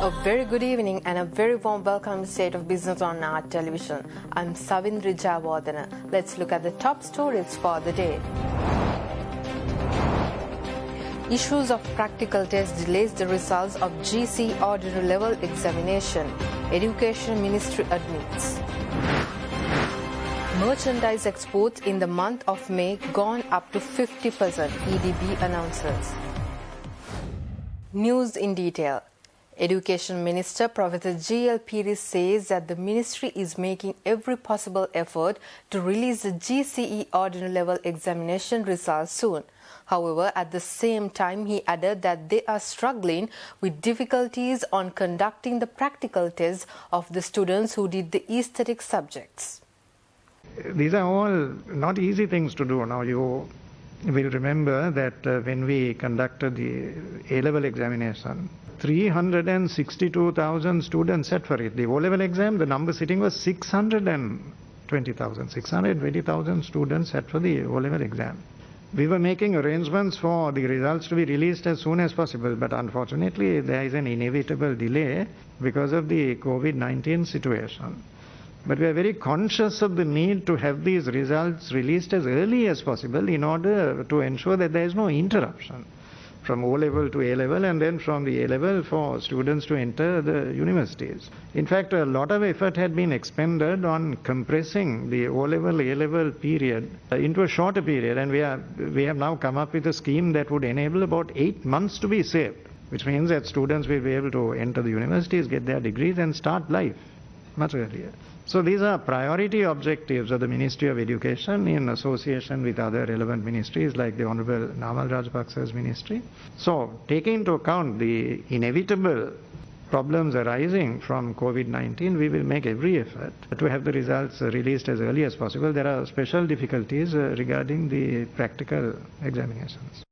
A very good evening and a very warm welcome to State of Business on our television. I'm Savindri Javardhana. Let's look at the top stories for the day. Issues of practical test delays the results of GC ordinary level examination. Education Ministry admits. Merchandise exports in the month of May gone up to 50%, EDB announces. News in detail. Education Minister Professor G.L. Piri says that the ministry is making every possible effort to release the GCE ordinary level examination results soon. However, at the same time, he added that they are struggling with difficulties on conducting the practical tests of the students who did the aesthetic subjects. These are all not easy things to do. Now you will remember that when we conducted the A-level examination, 362,000 students sat for it. The O-level exam, the number sitting was 620,000 students sat for the O-level exam. We were making arrangements for the results to be released as soon as possible, but unfortunately there is an inevitable delay because of the COVID-19 situation. But we are very conscious of the need to have these results released as early as possible in order to ensure that there is no interruption from O-level to A-level and then from the A-level for students to enter the universities. In fact, a lot of effort had been expended on compressing the O-level, A-level period into a shorter period, and we have now come up with a scheme that would enable about 8 months to be saved, which means that students will be able to enter the universities, get their degrees and start life much earlier. So these are priority objectives of the Ministry of Education in association with other relevant ministries like the Honorable Namal Rajapaksa's ministry. So taking into account the inevitable problems arising from COVID-19, we will make every effort to have the results released as early as possible. There are special difficulties regarding the practical examinations.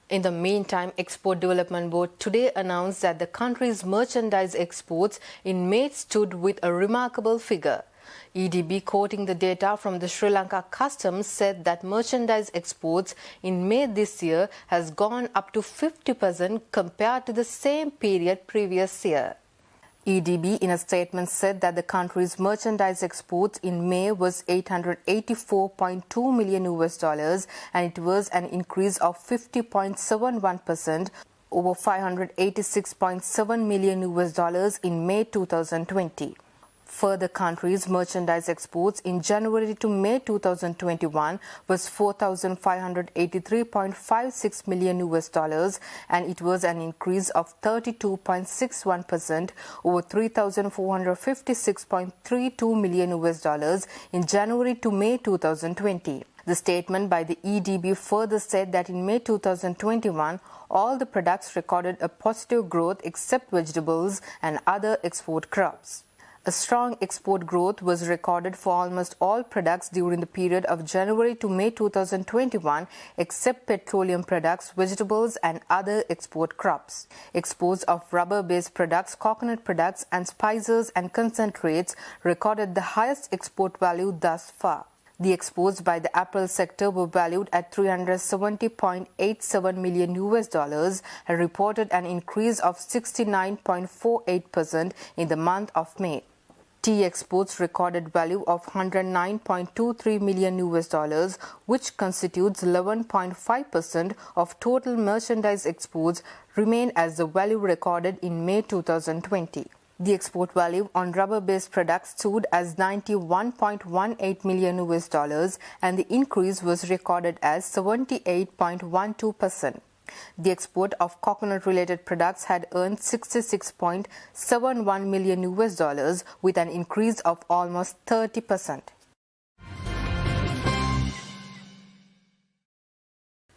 In the meantime, Export Development Board today announced that the country's merchandise exports in May stood with a remarkable figure. EDB, quoting the data from the Sri Lanka Customs, said that merchandise exports in May this year has gone up to 50% compared to the same period previous year. EDB in a statement said that the country's merchandise exports in May was $884.2 million and it was an increase of 50.71% over $586.7 million in May 2020. Further, country's merchandise exports in January to May 2021 was $4,583.56 million and it was an increase of 32.61% over $3,456.32 million in January to May 2020. The statement by the EDB further said that in May 2021, all the products recorded a positive growth except vegetables and other export crops. A strong export growth was recorded for almost all products during the period of January to May 2021 except petroleum products, vegetables and other export crops. Exports of rubber-based products, coconut products and spices and concentrates recorded the highest export value thus far. The exports by the apparel sector were valued at $370.87 million and reported an increase of 69.48% in the month of May. Tea exports recorded value of $109.23 million, which constitutes 11.5% of total merchandise exports, remain as the value recorded in May 2020. The export value on rubber-based products stood as $91.18 million and the increase was recorded as 78.12%. The export of coconut-related products had earned $66.71 million with an increase of almost 30%.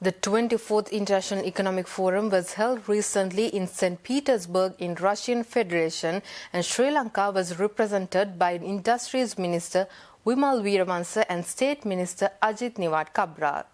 The 24th International Economic Forum was held recently in St. Petersburg in Russian Federation, and Sri Lanka was represented by Industries Minister Wimal Weerawansa and State Minister Ajit Niwat Kabral.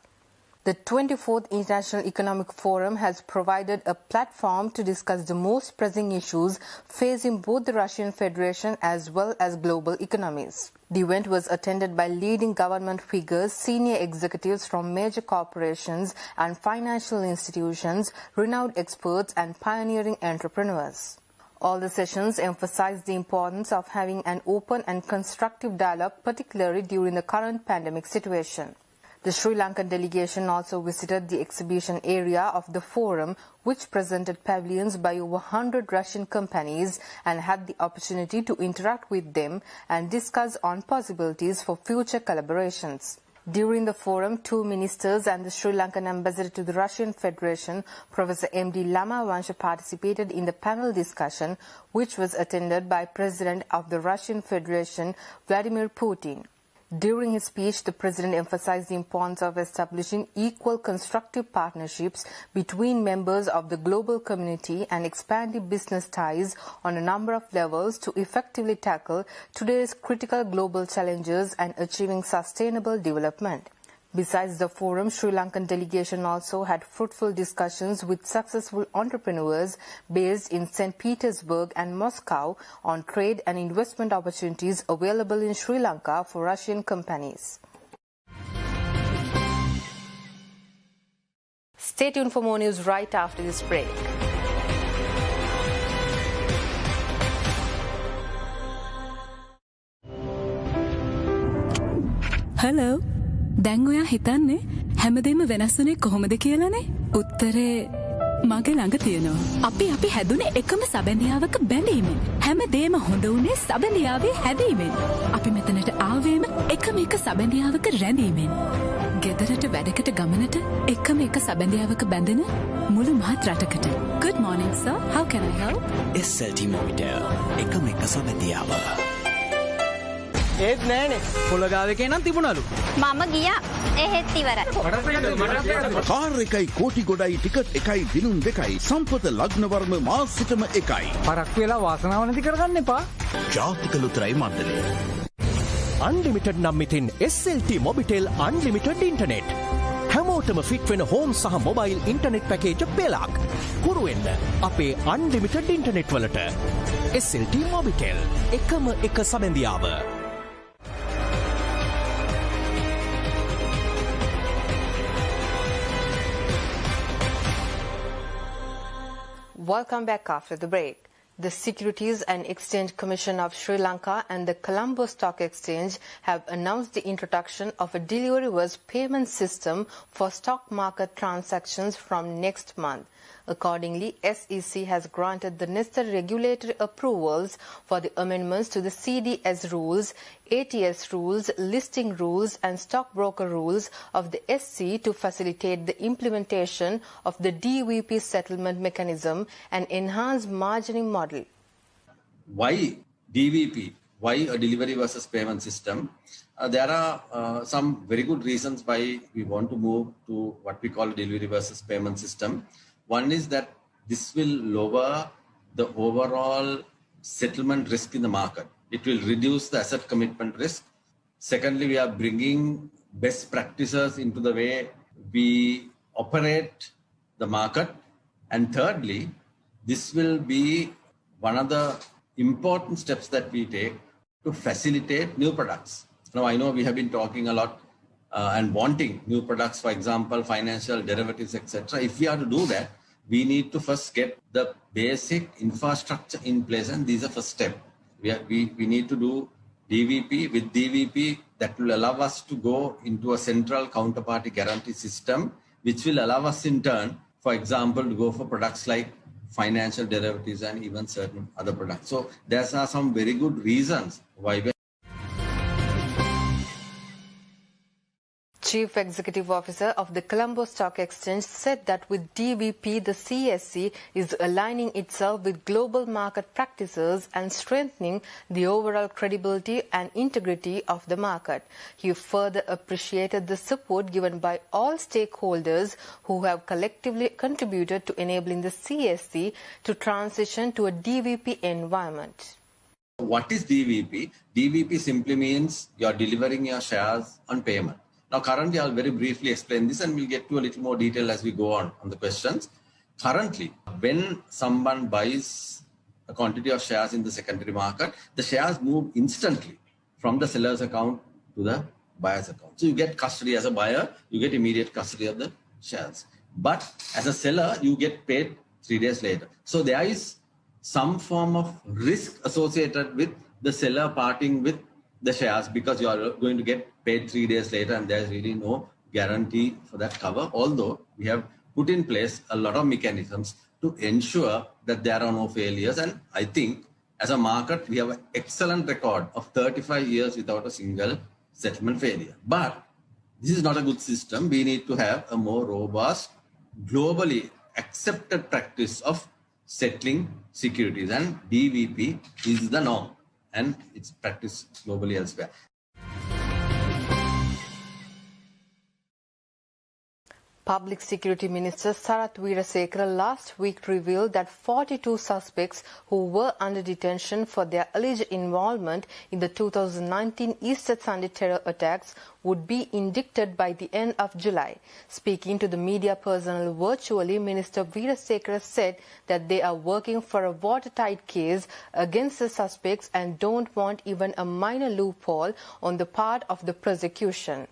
The 24th International Economic Forum has provided a platform to discuss the most pressing issues facing both the Russian Federation as well as global economies. The event was attended by leading government figures, senior executives from major corporations and financial institutions, renowned experts and pioneering entrepreneurs. All the sessions emphasized the importance of having an open and constructive dialogue, particularly during the current pandemic situation. The Sri Lankan delegation also visited the exhibition area of the forum, which presented pavilions by over 100 Russian companies, and had the opportunity to interact with them and discuss on possibilities for future collaborations. During the forum, 2 ministers and the Sri Lankan ambassador to the Russian Federation, Professor M.D. Lamavansha, participated in the panel discussion, which was attended by President of the Russian Federation, Vladimir Putin. During his speech, the President emphasized the importance of establishing equal constructive partnerships between members of the global community and expanding business ties on a number of levels to effectively tackle today's critical global challenges and achieving sustainable development. Besides the forum, Sri Lankan delegation also had fruitful discussions with successful entrepreneurs based in St. Petersburg and Moscow on trade and investment opportunities available in Sri Lanka for Russian companies. Stay tuned for more news right after this break. Hello. දැන් ඔයා හිතන්නේ හැමදේම වෙනස් වුණේ කොහොමද කියලානේ? උත්තරේ මගේ ළඟ තියෙනවා. අපි හැදුනේ එකම සබැඳියාවක බැඳීමෙන්. හැමදේම හොඳ වුණේ සබැඳියාවේ හැදීමෙන්. අපි මෙතනට ආවේම එකම එක සබැඳියාවක රැඳීමෙන්. ගෙදරට වැඩකට ගමනට එකම එක සබැඳියාවක බැඳෙන මුළු මහත් රටකට. Good morning sir. How can I help? SLT Mobitel. එකම එක සබැඳියාව. ඒත් නෑනේ පොළගාවකේ නම් තිබුණලු මම ගියා එහෙත් ඉවරයි කාර් එකයි කෝටි ගොඩයි ටිකට් එකයි දිනුම් දෙකයි සම්පත ලග්නවර්ම මාසිකම එකයි පරක් වෙලා වාසනාව නැති කරගන්න එපා ජාතික ලොතරැයි මණ්ඩලය අන්ලිමිටඩ් නම් ඉතින් SLT Mobitel අන්ලිමිටඩ් ඉන්ටර්නෙට් හැමෝටම ෆිට වෙන හෝම් සහ මොබයිල් ඉන්ටර්නෙට් පැකේජ් පෙළක් හුරු වෙන්න අපේ අන්ලිමිටඩ් ඉන්ටර්නෙට් වලට SLT Mobitel එකම එක සබැඳියාව Welcome back after the break. The Securities and Exchange Commission of Sri Lanka and the Colombo Stock Exchange have announced the introduction of a delivery reverse payment system for stock market transactions from next month. Accordingly, SEC has granted the necessary regulatory approvals for the amendments to the CDS rules, ATS rules, listing rules and stockbroker rules of the SC to facilitate the implementation of the DVP settlement mechanism and enhanced margining model. Why DVP? Why a delivery versus payment system? There are some very good reasons why we want to move to what we call delivery versus payment system. One is that this will lower the overall settlement risk in the market. It will reduce the asset commitment risk. Secondly, we are bringing best practices into the way we operate the market. And thirdly, this will be one of the important steps that we take to facilitate new products. Now, I know we have been talking a lot and wanting new products, for example, financial derivatives, etc. If we are to do that, we need to first get the basic infrastructure in place, and these are first step. We need to do DVP. With DVP, that will allow us to go into a central counterparty guarantee system, which will allow us in turn, for example, to go for products like financial derivatives and even certain other products. So there are some very good reasons why we Chief Executive Officer of the Colombo Stock Exchange said that with DVP, the CSE is aligning itself with global market practices and strengthening the overall credibility and integrity of the market. He further appreciated the support given by all stakeholders who have collectively contributed to enabling the CSE to transition to a DVP environment. What is DVP? DVP simply means you're delivering your shares on payment. Now, currently, I'll very briefly explain this and we'll get to a little more detail as we go on the questions. Currently, when someone buys a quantity of shares in the secondary market, the shares move instantly from the seller's account to the buyer's account. So you get custody as a buyer, you get immediate custody of the shares. But as a seller, you get paid 3 days later. So there is some form of risk associated with the seller parting with the shares because you are going to get paid 3 days later and there's really no guarantee for that cover. Although we have put in place a lot of mechanisms to ensure that there are no failures. And I think as a market, we have an excellent record of 35 years without a single settlement failure. But this is not a good system. We need to have a more robust, globally accepted practice of settling securities, and DVP is the norm and it's practiced globally elsewhere. Public Security Minister Sarath Weerasekara last week revealed that 42 suspects who were under detention for their alleged involvement in the 2019 Easter Sunday terror attacks would be indicted by the end of July. Speaking to the media personnel virtually, Minister Weerasekara said that they are working for a watertight case against the suspects and don't want even a minor loophole on the part of the prosecution.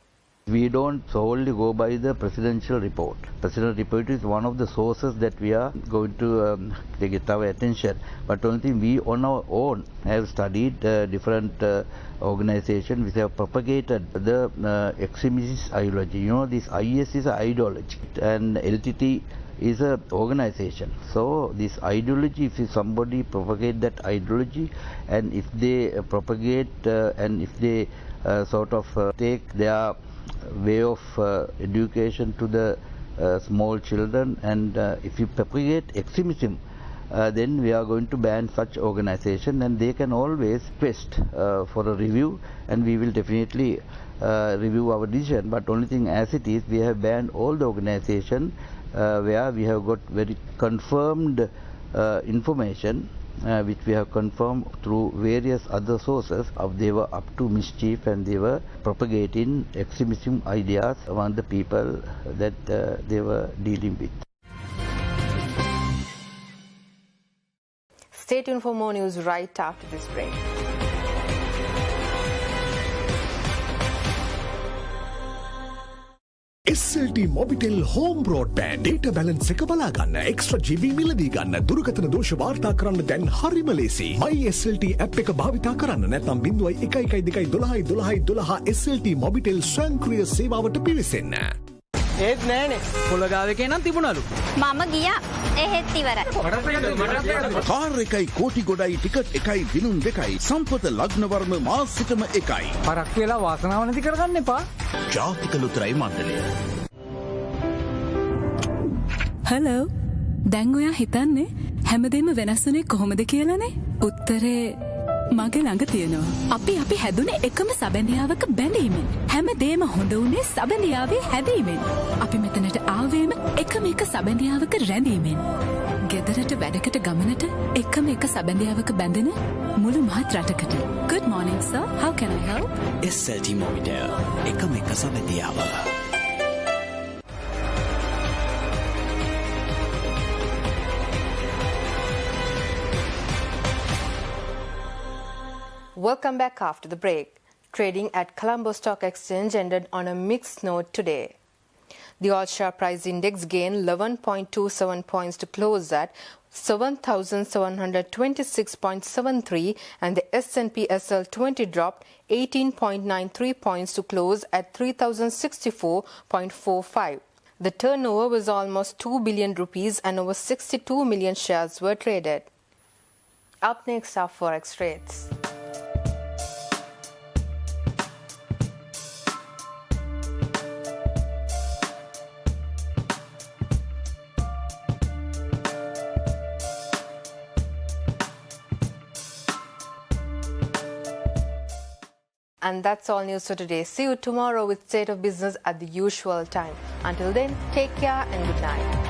We don't solely go by the presidential report. Presidential report is one of the sources that we are going to get our attention. But only thing we on our own have studied different organizations which have propagated the extremist ideology. You know, this IS is an ideology and LTT is an organization. So this ideology, if somebody propagate that ideology and if they propagate and if they sort of take their way of education to the small children and if you propagate extremism, then we are going to ban such organization and they can always request for a review and we will definitely review our decision. But only thing as it is, we have banned all the organization where we have got very confirmed information which we have confirmed through various other sources of they were up to mischief and they were propagating extremism ideas among the people that they were dealing with. Stay tuned for more news right after this break. SLT Mobitel Home Broadband data balance එක බලා ගන්න extra GB මිලදී ගන්න දුරකථන දෝෂ වාර්තා කරන්න දැන් හරිම ලේසි. My SLT app එක භාවිතා කරන්න නැත්නම් 01121212 SLT Mobitel ස්වයංක්‍රීය සේවාවට පිවිසෙන්න. ඒත් නෑනේ. පොළගාවේ නම් තිබුණලු. මම ගියා. එහෙත් ඉවරයි. කාර් එකයි කෝටි ගොඩයි ටිකට් එකයි දිනුම් දෙකයි සම්පත ලග්නවර්ම මාසිකම එකයි. පරක් වෙලා වාසනාව නැති කරගන්න එපා. ජාතික ලොතරැයි මණ්ඩලය. හලෝ. දැන් ඔයා හිතන්නේ හැමදේම වෙනස් වුණේ කොහොමද කියලානේ? උත්තරේ මගේ ළඟ තියෙනවා. අපි හැදුනේ එකම සබැඳියාවක බැඳීමෙන්. හැමදේම හොඳ වුණේ සබැඳියාවේ හැදීමෙන්. අපි මෙතනට ආවේම එකම එක සබැඳියාවක රැඳීමෙන්. ගෙදරට වැඩකට ගමනට එකම එක සබැඳියාවක බැඳෙන මුළු මහත් රටකට. Good morning sir. How can I help? SLT Mobitel එකම එක සබැඳියාව. Welcome back after the break. Trading at Colombo Stock Exchange ended on a mixed note today. The all-share price index gained 11.27 points to close at 7,726.73 and the S&P SL20 dropped 18.93 points to close at 3,064.45. The turnover was almost 2 billion rupees and over 62 million shares were traded. Up next are Forex rates. And that's all news for today. See you tomorrow with State of Business at the usual time. Until then, take care and good night.